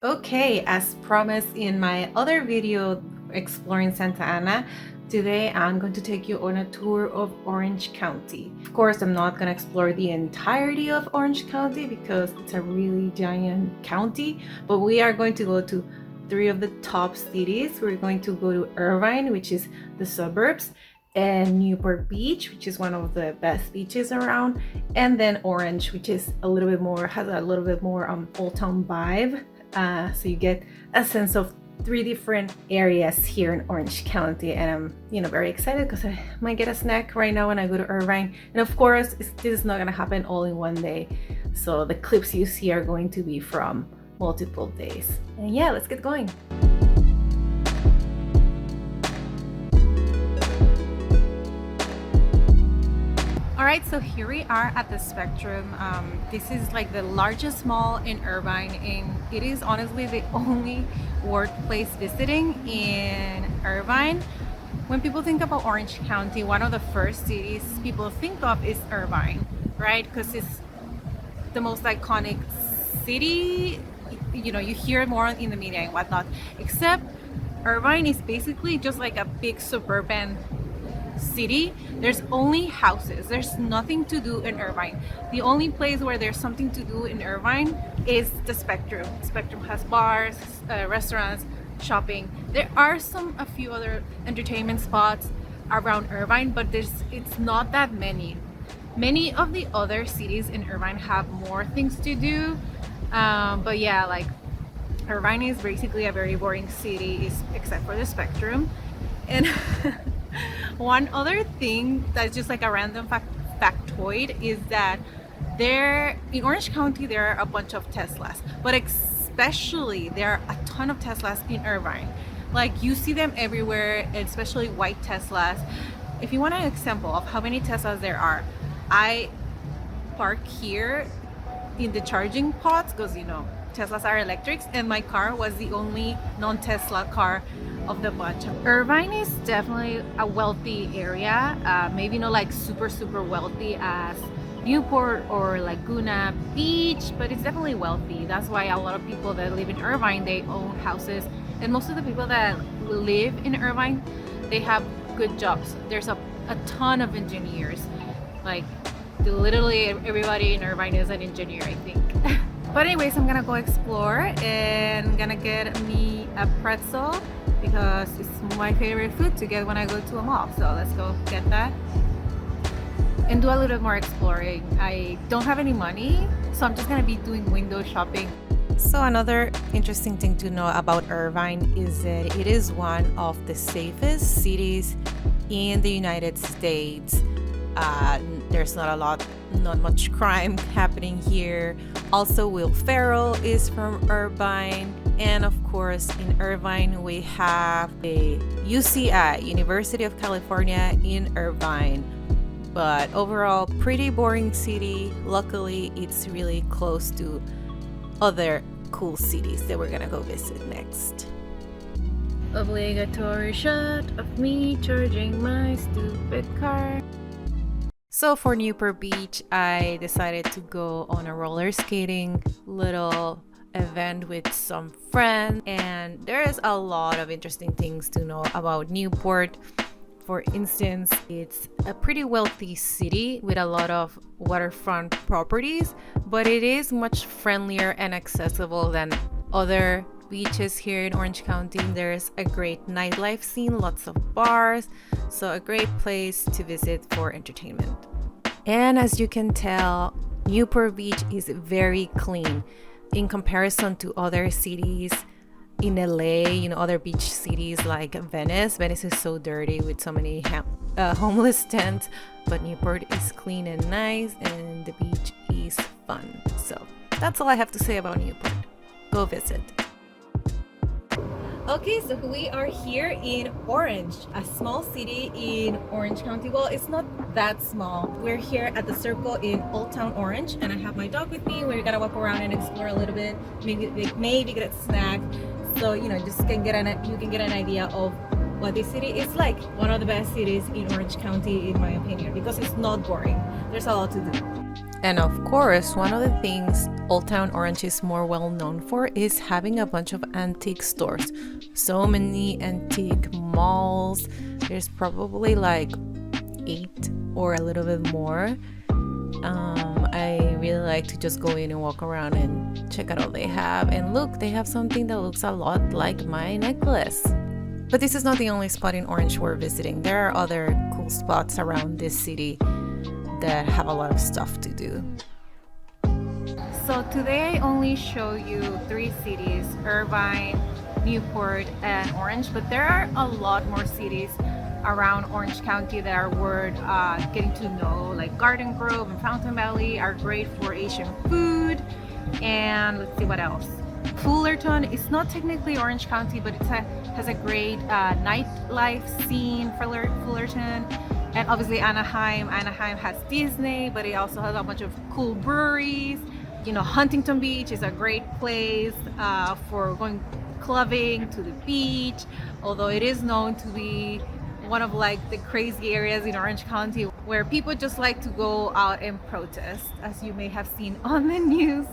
Okay, as promised in my other video exploring Santa Ana, today I'm going to take you on a tour of Orange County. Of course, I'm not going to explore the entirety of Orange County because it's a really giant county, but we are going to go to three of the top cities. We're going to go to Irvine, which is the suburbs, and Newport Beach, which is one of the best beaches around, and then Orange, which is a little bit more, has a little bit more Old Town vibe. So you get a sense of three different areas here in Orange County, and I'm very excited because I might get a snack right now when I go to Irvine. And of course, this is not gonna happen all in one day, so the clips you see are going to be from multiple days. And yeah, let's get going. All right, so here we are at the Spectrum. This is like the largest mall in Irvine, and it is honestly the only workplace visiting in Irvine. When people think about Orange County, one of the first cities people think of is Irvine, right? Because it's the most iconic city. You hear it more in the media and whatnot, except Irvine is basically just like a big suburban city. There's only houses. There's nothing to do in Irvine. The only place where there's something to do in Irvine is the Spectrum. Spectrum has bars, restaurants, shopping. There are a few other entertainment spots around Irvine, but it's not that many. Many of the other cities in Irvine have more things to do, but yeah, like Irvine is basically a very boring city, except for the Spectrum. And one other thing that's just like a random factoid is that in Orange County there are a bunch of Teslas, but especially there are a ton of Teslas in Irvine. Like you see them everywhere, especially white Teslas. If you want an example of how many Teslas there are, I park here in the charging pods because Teslas are electrics, and my car was the only non-Tesla car of the bunch. Irvine is definitely a wealthy area, maybe not like super wealthy as Newport or Laguna Beach, but it's definitely wealthy. That's why a lot of people that live in Irvine, they own houses, and most of the people that live in Irvine, they have good jobs. There's a ton of engineers, like literally everybody in Irvine is an engineer, I think. But anyways, I'm gonna go explore and gonna get me a pretzel because it's my favorite food to get when I go to a mall. So let's go get that and do a little bit more exploring. I don't have any money, so I'm just gonna be doing window shopping. So another interesting thing to know about Irvine is that it is one of the safest cities in the United States. There's not much crime happening here. Also, Will Ferrell is from Irvine, and of course in Irvine we have a UCI, University of California in Irvine. But overall, pretty boring city. Luckily, it's really close to other cool cities that we're gonna go visit next. Obligatory shot of me charging my stupid car. So for Newport Beach, I decided to go on a roller skating little event with some friends, and there is a lot of interesting things to know about Newport. For instance, it's a pretty wealthy city with a lot of waterfront properties, but it is much friendlier and accessible than other beaches here in Orange County. There's a great nightlife scene, lots of bars, so a great place to visit for entertainment. And as you can tell, Newport Beach is very clean in comparison to other cities in LA, other beach cities like Venice. Venice is so dirty with so many homeless tents, but Newport is clean and nice, and the beach is fun. So that's all I have to say about Newport. Go visit. Okay, so we are here in Orange, a small city in Orange County. Well, it's not that small. We're here at the Circle in Old Town Orange, and I have my dog with me. We're gonna walk around and explore a little bit, maybe get a snack. So you can get an idea of what this city is like. One of the best cities in Orange County, in my opinion, because it's not boring. There's a lot to do. And of course, one of the things Old Town Orange is more well known for is having a bunch of antique stores. So many antique malls. There's probably like 8 or a little bit more. I really like to just go in and walk around and check out all they have. And look, they have something that looks a lot like my necklace. But this is not the only spot in Orange we're visiting. There are other cool spots around this city that have a lot of stuff to do. So today I only show you 3 cities, Irvine, Newport, and Orange, but there are a lot more cities around Orange County that are worth getting to know, like Garden Grove and Fountain Valley are great for Asian food. And let's see what else. Fullerton is not technically Orange County, but it has a great nightlife scene for Fullerton. And obviously Anaheim has Disney, but it also has a bunch of cool breweries. You know, Huntington Beach is a great place for going clubbing, to the beach, although it is known to be one of like the crazy areas in Orange County where people just like to go out and protest, as you may have seen on the news.